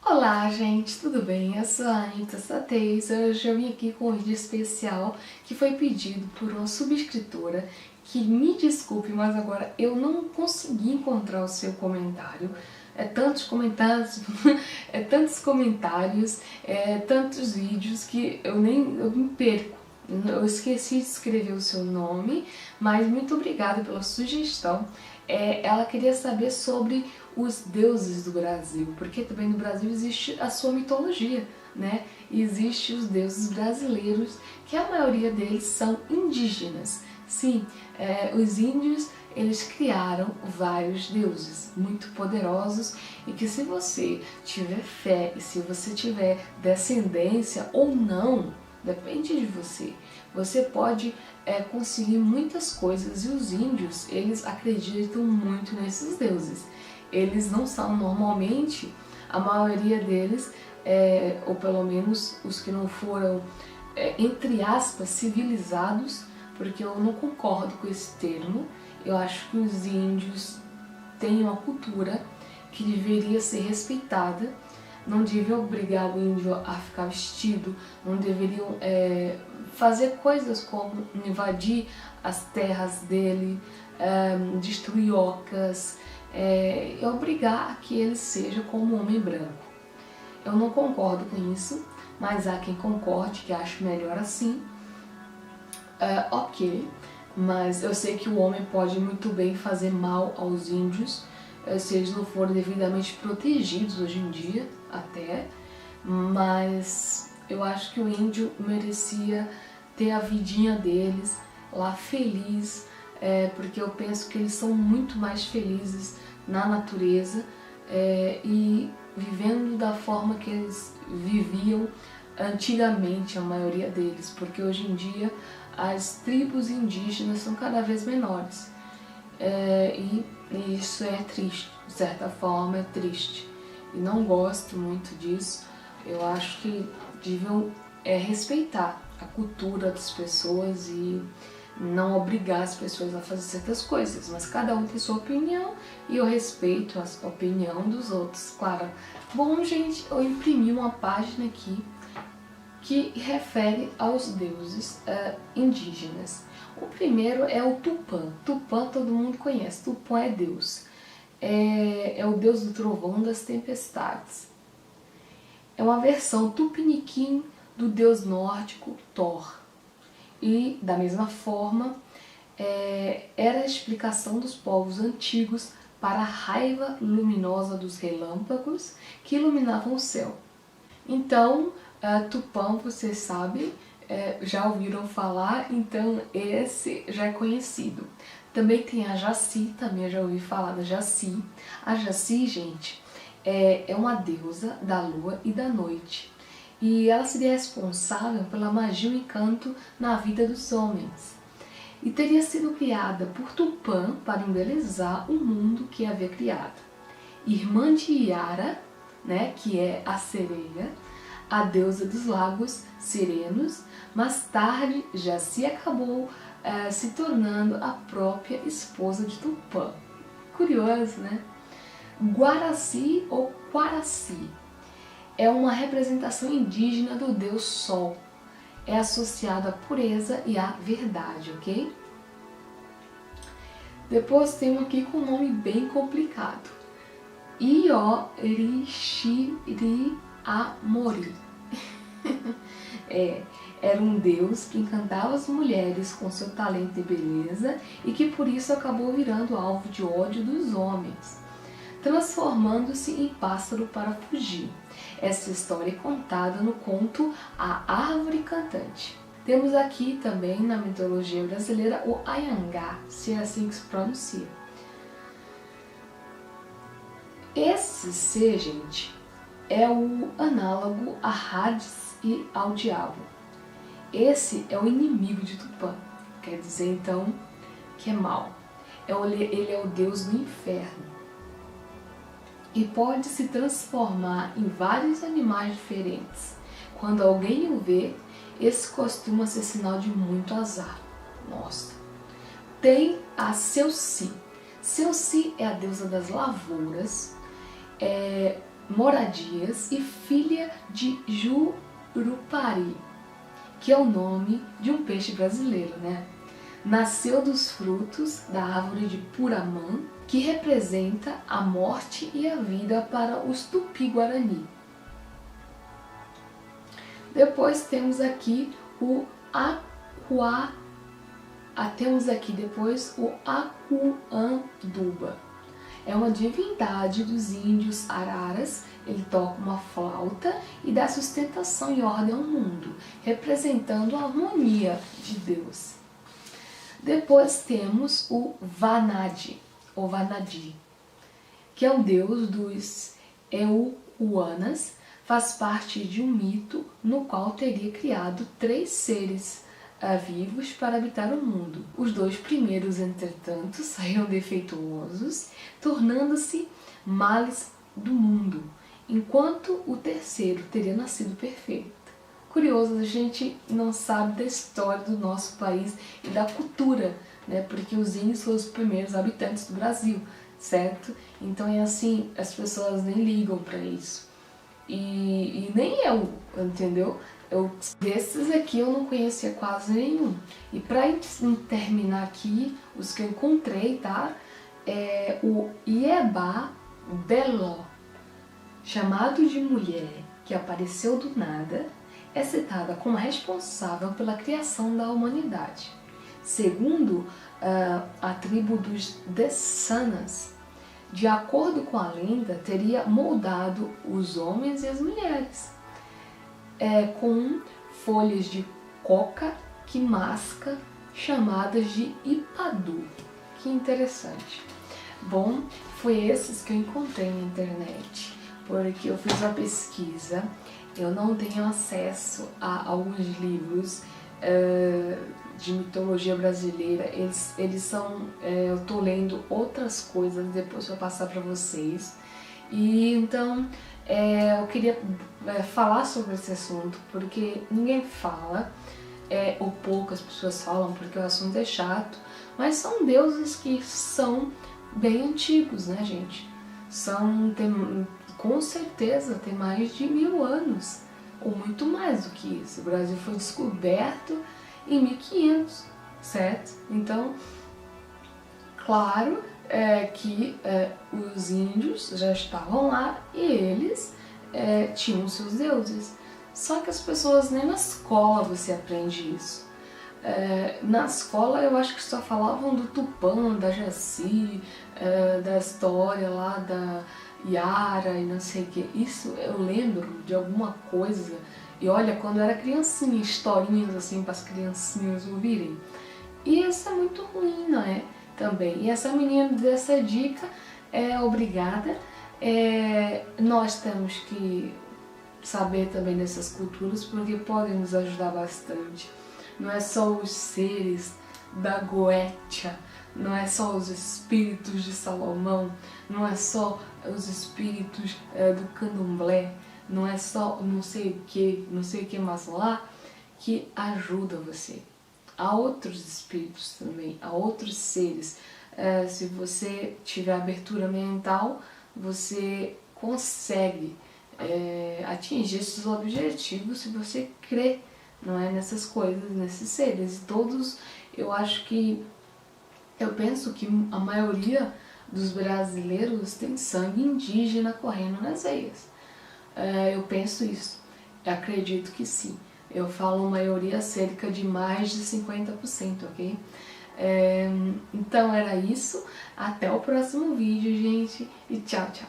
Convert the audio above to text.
Olá gente, tudo bem? Eu sou a Anitta Satez. Hoje eu vim aqui com um vídeo especial que foi pedido por uma subscritora que, me desculpe, mas agora eu não consegui encontrar o seu comentário. É tantos comentários, tantos vídeos que eu me perco. Eu esqueci de escrever o seu nome, mas muito obrigada pela sugestão. Ela queria saber sobre os deuses do Brasil, porque também no Brasil existe a sua mitologia, né? E existe os deuses brasileiros, que a maioria deles são indígenas. Sim, os índios, eles criaram vários deuses muito poderosos e que, se você tiver fé e se você tiver descendência ou não, depende de você. Você pode conseguir muitas coisas, e os índios, eles acreditam muito nesses deuses. Eles não são normalmente, a maioria deles, ou pelo menos os que não foram, entre aspas, civilizados, porque eu não concordo com esse termo. Eu acho que os índios têm uma cultura que deveria ser respeitada. Não deviam obrigar o índio a ficar vestido, não deveriam fazer coisas como invadir as terras dele, destruir ocas, e obrigar que ele seja como um homem branco. Eu não concordo com isso, mas há quem concorde, que acha melhor assim. Ok, mas eu sei que o homem pode muito bem fazer mal aos índios, se eles não forem devidamente protegidos hoje em dia, até, mas eu acho que o índio merecia ter a vidinha deles lá feliz, porque eu penso que eles são muito mais felizes na natureza e vivendo da forma que eles viviam antigamente, a maioria deles, porque hoje em dia as tribos indígenas são cada vez menores. E isso é triste, de certa forma é triste, e não gosto muito disso. Eu acho que deviam respeitar a cultura das pessoas e não obrigar as pessoas a fazer certas coisas, mas cada um tem sua opinião e eu respeito a opinião dos outros, claro. Bom, gente, eu imprimi uma página aqui que refere aos deuses indígenas. O primeiro é o Tupã. Tupã todo mundo conhece, Tupã é Deus. É o deus do trovão, das tempestades. É uma versão tupiniquim do deus nórdico Thor. E, da mesma forma, era a explicação dos povos antigos para a raiva luminosa dos relâmpagos que iluminavam o céu. Então, Tupã, vocês sabem, já ouviram falar, então esse já é conhecido. Também tem a Jaci, também já ouvi falar da Jaci. A Jaci, gente, é uma deusa da lua e da noite. E ela seria responsável pela magia e o encanto na vida dos homens. E teria sido criada por Tupã para embelezar o mundo que havia criado. Irmã de Yara, né, que é a sereia, a deusa dos lagos serenos, mais tarde Jaci acabou se tornando a própria esposa de Tupã. Curioso, né? Guaraci ou Quaraci é uma representação indígena do deus Sol. É associado à pureza e à verdade, ok? Depois tem um aqui com um nome bem complicado. Iorixiri-amori. Era um deus que encantava as mulheres com seu talento e beleza e que por isso acabou virando alvo de ódio dos homens, transformando-se em pássaro para fugir. Essa história é contada no conto A Árvore Cantante. Temos aqui também na mitologia brasileira o Anhangá, se é assim que se pronuncia. Esse ser, gente, é o análogo a Hades e ao diabo. Esse é o inimigo de Tupã, quer dizer então que é mau. Ele é o deus do inferno e pode se transformar em vários animais diferentes. Quando alguém o vê, esse costuma ser sinal de muito azar. Nossa! tem a Seuci. Seuci é a deusa das lavouras, moradias e filha de Jurupari, que é o nome de um peixe brasileiro, né? Nasceu dos frutos da árvore de Puramã, que representa a morte e a vida para os Tupi-Guarani. Depois temos aqui o Acuanduba. É uma divindade dos índios araras. Ele toca uma flauta e dá sustentação e ordem ao mundo, representando a harmonia de Deus. Depois temos o Vanadi, ou Vanadi, que é o deus dos Euuanas. Faz parte de um mito no qual teria criado 3 seres vivos para habitar o mundo. Os 2 primeiros, entretanto, saíram defeituosos, tornando-se males do mundo, enquanto o terceiro teria nascido perfeito. Curioso, a gente não sabe da história do nosso país e da cultura, né? Porque os índios foram os primeiros habitantes do Brasil, certo? Então é assim, as pessoas nem ligam para isso. E nem eu, entendeu? Desses aqui eu não conhecia quase nenhum. E para terminar aqui, os que eu encontrei, tá? É o Ieba Beló, chamado de mulher que apareceu do nada, é citada como responsável pela criação da humanidade. Segundo a tribo dos Dessanas, de acordo com a lenda, teria moldado os homens e as mulheres com folhas de coca que masca, chamadas de Ipadu. Que interessante. Bom, foi esses que eu encontrei na internet, porque eu fiz uma pesquisa. Eu não tenho acesso a alguns livros de mitologia brasileira. Eles são... eu tô lendo outras coisas, depois eu vou passar para vocês. E então eu queria falar sobre esse assunto, porque ninguém fala, ou poucas pessoas falam, porque o assunto é chato, mas são deuses que são bem antigos, né, gente? Com certeza tem mais de 1000 anos, ou muito mais do que isso. O Brasil foi descoberto em 1500, certo? Então, claro que os índios já estavam lá e eles tinham seus deuses. Só que as pessoas, nem na escola você aprende isso. Na escola eu acho que só falavam do Tupã, da Jaci, da história lá da Yara e não sei o que. Isso eu lembro de alguma coisa. E olha, quando eu era criancinha, historinhas assim para as criancinhas ouvirem. E isso é muito ruim, não é? Também. E essa menina dessa dica, obrigada. Nós temos que saber também dessas culturas, porque podem nos ajudar bastante. Não é só os seres da Goetia, não é só os espíritos de Salomão, não é só os espíritos do Candomblé, não é só não sei o que mais lá que ajuda você. Há outros espíritos também, há outros seres. Se você tiver abertura mental, você consegue atingir esses objetivos se você crê, não é, nessas coisas, nesses seres. E todos, eu penso que a maioria dos brasileiros tem sangue indígena correndo nas veias. Eu penso isso, eu acredito que sim. Eu falo maioria, cerca de mais de 50%, ok? Então era isso, até o próximo vídeo, gente, e tchau, tchau!